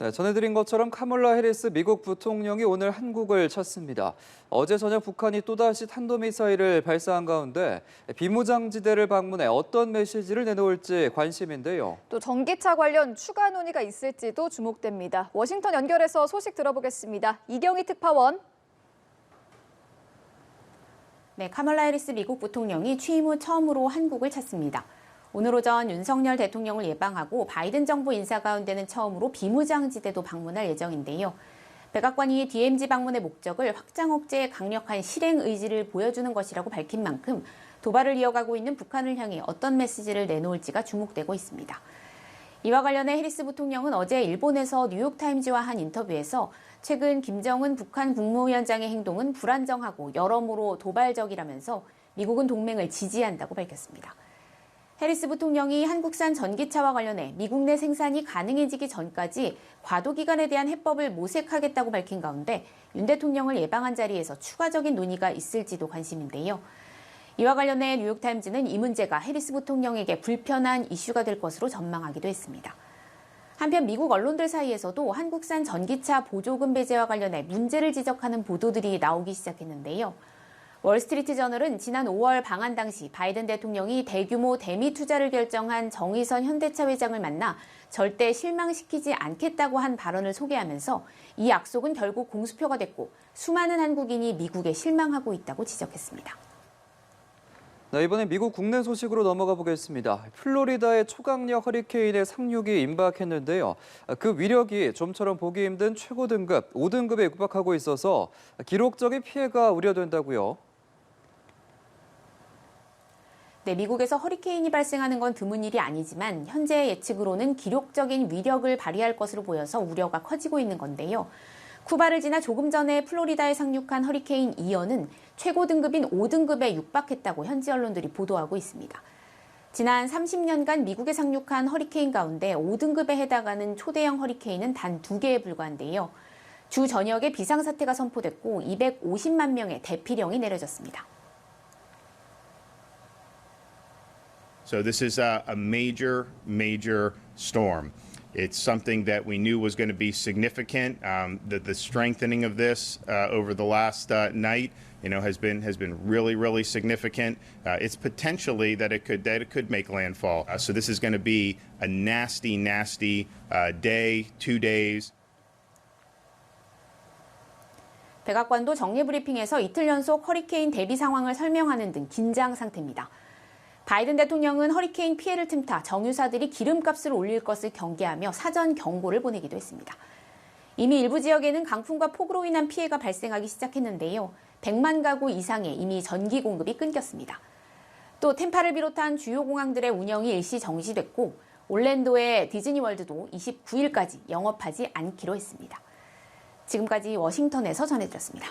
네, 전해드린 것처럼 카멀라 해리스 미국 부통령이 오늘 한국을 찾습니다. 어제 저녁 북한이 또다시 탄도미사일을 발사한 가운데 비무장지대를 방문해 어떤 메시지를 내놓을지 관심인데요. 또 전기차 관련 추가 논의가 있을지도 주목됩니다. 워싱턴 연결해서 소식 들어보겠습니다. 이경희 특파원. 네, 카멀라 해리스 미국 부통령이 취임 후 처음으로 한국을 찾습니다. 오늘 오전 윤석열 대통령을 예방하고 바이든 정부 인사 가운데는 처음으로 비무장지대도 방문할 예정인데요. 백악관이 DMZ 방문의 목적을 확장 억제의 강력한 실행 의지를 보여주는 것이라고 밝힌 만큼 도발을 이어가고 있는 북한을 향해 어떤 메시지를 내놓을지가 주목되고 있습니다. 이와 관련해 해리스 부통령은 어제 일본에서 뉴욕타임즈와 한 인터뷰에서 최근 김정은 북한 국무위원장의 행동은 불안정하고 여러모로 도발적이라면서 미국은 동맹을 지지한다고 밝혔습니다. 해리스 부통령이 한국산 전기차와 관련해 미국 내 생산이 가능해지기 전까지 과도기간에 대한 해법을 모색하겠다고 밝힌 가운데 윤 대통령을 예방한 자리에서 추가적인 논의가 있을지도 관심인데요. 이와 관련해 뉴욕타임즈는 이 문제가 해리스 부통령에게 불편한 이슈가 될 것으로 전망하기도 했습니다. 한편 미국 언론들 사이에서도 한국산 전기차 보조금 배제와 관련해 문제를 지적하는 보도들이 나오기 시작했는데요. 월스트리트저널은 지난 5월 방한 당시 바이든 대통령이 대규모 대미 투자를 결정한 정의선 현대차 회장을 만나 절대 실망시키지 않겠다고 한 발언을 소개하면서 이 약속은 결국 공수표가 됐고 수많은 한국인이 미국에 실망하고 있다고 지적했습니다. 네, 이번엔 미국 국내 소식으로 넘어가 보겠습니다. 플로리다의 초강력 허리케인의 상륙이 임박했는데요. 그 위력이 좀처럼 보기 힘든 최고 등급 5등급에 육박하고 있어서 기록적인 피해가 우려된다고요. 네, 미국에서 허리케인이 발생하는 건 드문 일이 아니지만 현재 예측으로는 기록적인 위력을 발휘할 것으로 보여서 우려가 커지고 있는 건데요. 쿠바를 지나 조금 전에 플로리다에 상륙한 허리케인 이언은 최고 등급인 5등급에 육박했다고 현지 언론들이 보도하고 있습니다. 지난 30년간 미국에 상륙한 허리케인 가운데 5등급에 해당하는 초대형 허리케인은 단 2개에 불과한데요. 주 전역에 비상사태가 선포됐고 250만 명의 대피령이 내려졌습니다. So this is a major storm. It's something that we knew was going to be significant. The strengthening of this over the last night, has been really significant. It's potentially that it could make landfall. So this is going to be a nasty day, 2 days. 백악관도 정례 브리핑에서 이틀 연속 허리케인 대비 상황을 설명하는 등 긴장 상태입니다. 바이든 대통령은 허리케인 피해를 틈타 정유사들이 기름값을 올릴 것을 경계하며 사전 경고를 보내기도 했습니다. 이미 일부 지역에는 강풍과 폭우로 인한 피해가 발생하기 시작했는데요. 100만 가구 이상의 이미 전기 공급이 끊겼습니다. 또 템파를 비롯한 주요 공항들의 운영이 일시 정지됐고 올랜도의 디즈니월드도 29일까지 영업하지 않기로 했습니다. 지금까지 워싱턴에서 전해드렸습니다.